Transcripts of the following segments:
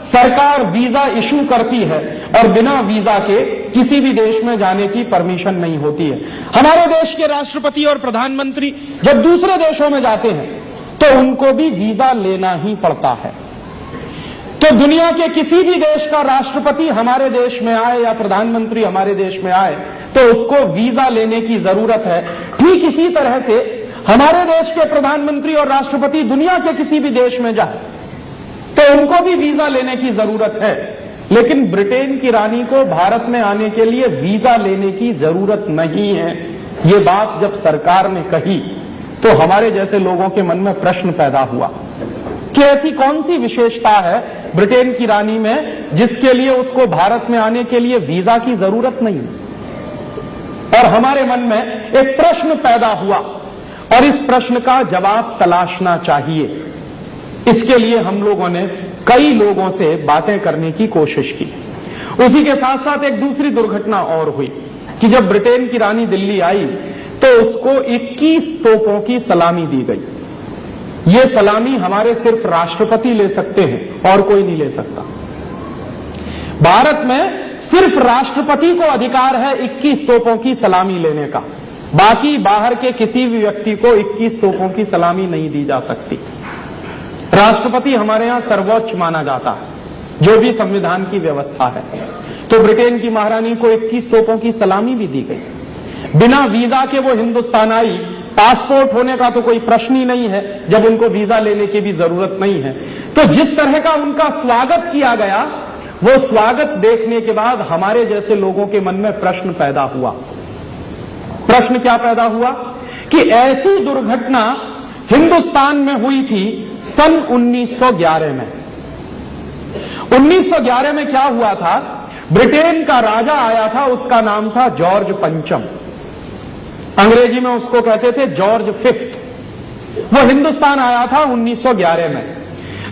सरकार visa issue करती है और बिना वीजा के किसी भी देश में जाने की परमिशन नहीं होती है। हमारे देश के राष्ट्रपति और प्रधानमंत्री जब दूसरे देशों में जाते हैं तो उनको भी वीजा लेना ही पड़ता है। तो दुनिया के किसी भी देश का राष्ट्रपति हमारे देश में आए या प्रधानमंत्री हमारे देश में आए तो उसको वीजा लेने की जरूरत है। ठीक इसी तरह से हमारे देश के प्रधानमंत्री और राष्ट्रपति दुनिया के किसी भी देश में जाए तो उनको भी वीजा लेने की जरूरत है। लेकिन ब्रिटेन की रानी को भारत में आने के लिए वीजा लेने की जरूरत नहीं है। ये बात जब सरकार ने कही तो हमारे जैसे लोगों के मन में प्रश्न पैदा हुआ कि ऐसी कौन सी विशेषता है ब्रिटेन की रानी में जिसके लिए उसको भारत में आने के लिए वीजा की जरूरत नहीं। और हमारे मन में एक प्रश्न पैदा हुआ और इस प्रश्न का जवाब तलाशना चाहिए। इसके लिए हम लोगों ने कई लोगों से बातें करने की कोशिश की। उसी के साथ साथ एक दूसरी दुर्घटना और हुई कि जब ब्रिटेन की रानी दिल्ली आई तो उसको 21 तोपों की सलामी दी गई। ये सलामी हमारे सिर्फ राष्ट्रपति ले सकते हैं और कोई नहीं ले सकता। भारत में सिर्फ राष्ट्रपति को अधिकार है 21 तोपों की सलामी लेने का। बाकी बाहर के किसी भी व्यक्ति को 21 तोपों की सलामी नहीं दी जा सकती। राष्ट्रपति हमारे यहां सर्वोच्च माना जाता है, जो भी संविधान की व्यवस्था है। तो ब्रिटेन की महारानी को 21 तोपों की सलामी भी दी गई। बिना वीजा के वो हिंदुस्तान आई। पासपोर्ट होने का तो कोई प्रश्न ही नहीं है, जब उनको वीजा लेने की भी जरूरत नहीं है। तो जिस तरह का उनका स्वागत किया गया, वो स्वागत देखने के बाद हमारे जैसे लोगों के मन में प्रश्न पैदा हुआ। प्रश्न क्या पैदा हुआ कि ऐसी दुर्घटना हिंदुस्तान में हुई थी सन 1911 में। 1911 में क्या हुआ था, ब्रिटेन का राजा आया था, उसका नाम था जॉर्ज पंचम। अंग्रेजी में उसको कहते थे जॉर्ज फिफ्थ। वो हिंदुस्तान आया था 1911 में।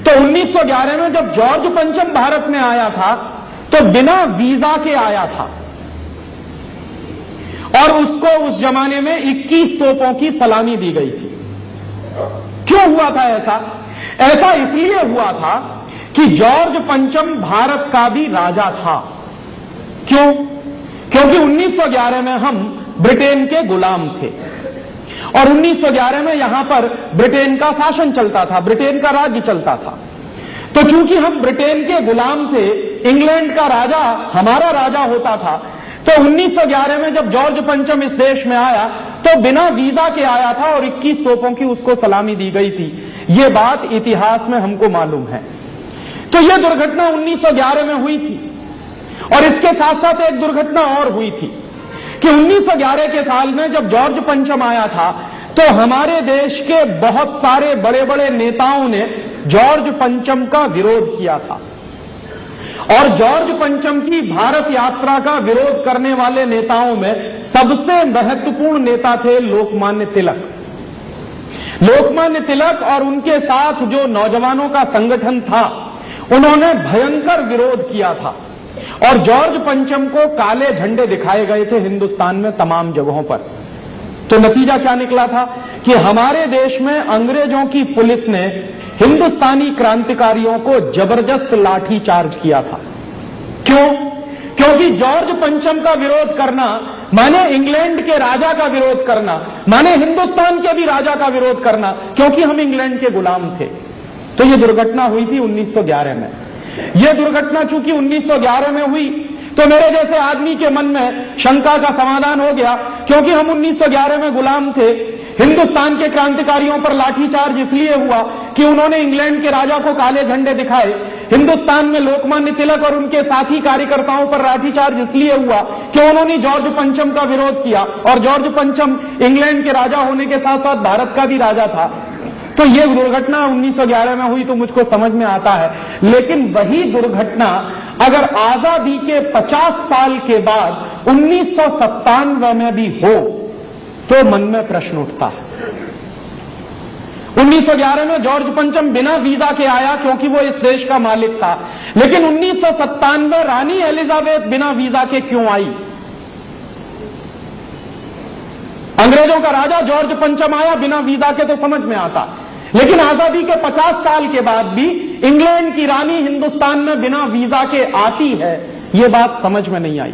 तो 1911 में जब जॉर्ज पंचम भारत में आया था तो बिना वीजा के आया था और उसको उस जमाने में 21 तोपों की सलामी दी गई थी। क्यों हुआ था ऐसा? ऐसा इसलिए हुआ था कि जॉर्ज पंचम भारत का भी राजा था। क्यों? क्योंकि 1911 में हम ब्रिटेन के गुलाम थे और 1911 में यहां पर ब्रिटेन का शासन चलता था, ब्रिटेन का राज्य चलता था। तो चूंकि हम ब्रिटेन के गुलाम थे, इंग्लैंड का राजा हमारा राजा होता था। तो 1911 में जब जॉर्ज पंचम इस देश में आया तो बिना वीजा के आया था और 21 तोपों की उसको सलामी दी गई थी। यह बात इतिहास में हमको मालूम है। तो यह दुर्घटना 1911 में हुई थी। और इसके साथ साथ एक दुर्घटना और हुई थी कि 1911 के साल में जब जॉर्ज पंचम आया था तो हमारे देश के बहुत सारे बड़े बड़े नेताओं ने जॉर्ज पंचम का विरोध किया था। और जॉर्ज पंचम की भारत यात्रा का विरोध करने वाले नेताओं में सबसे महत्वपूर्ण नेता थे लोकमान्य तिलक। लोकमान्य तिलक और उनके साथ जो नौजवानों का संगठन था, उन्होंने भयंकर विरोध किया था और जॉर्ज पंचम को काले झंडे दिखाए गए थे हिंदुस्तान में तमाम जगहों पर। तो नतीजा क्या निकला था कि हमारे देश में अंग्रेजों की पुलिस ने हिंदुस्तानी क्रांतिकारियों को जबरदस्त लाठी चार्ज किया था। क्यों? क्योंकि जॉर्ज पंचम का विरोध करना माने इंग्लैंड के राजा का विरोध करना, माने हिंदुस्तान के भी राजा का विरोध करना, क्योंकि हम इंग्लैंड के गुलाम थे। तो यह दुर्घटना हुई थी 1911 में। यह दुर्घटना चूंकि 1911 में हुई तो मेरे जैसे आदमी के मन में शंका का समाधान हो गया, क्योंकि हम 1911 में गुलाम थे। हिंदुस्तान के क्रांतिकारियों पर लाठीचार्ज इसलिए हुआ कि उन्होंने इंग्लैंड के राजा को काले झंडे दिखाए। हिंदुस्तान में लोकमान्य तिलक और उनके साथी कार्यकर्ताओं पर लाठीचार्ज इसलिए हुआ कि उन्होंने जॉर्ज पंचम का विरोध किया और जॉर्ज पंचम इंग्लैंड के राजा होने के साथ साथ भारत का भी राजा था। तो यह दुर्घटना 1911 में हुई तो मुझको समझ में आता है। लेकिन वही दुर्घटना अगर आजादी के 50 साल के बाद 1997 में भी हो तो मन में प्रश्न उठता है। 1911 में जॉर्ज पंचम बिना वीजा के आया क्योंकि वो इस देश का मालिक था। लेकिन 1997 रानी एलिजाबेथ बिना वीजा के क्यों आई? अंग्रेजों का राजा जॉर्ज पंचम आया बिना वीजा के तो समझ में आता, लेकिन आजादी के 50 साल के बाद भी इंग्लैंड की रानी हिंदुस्तान में बिना वीजा के आती है, यह बात समझ में नहीं आई।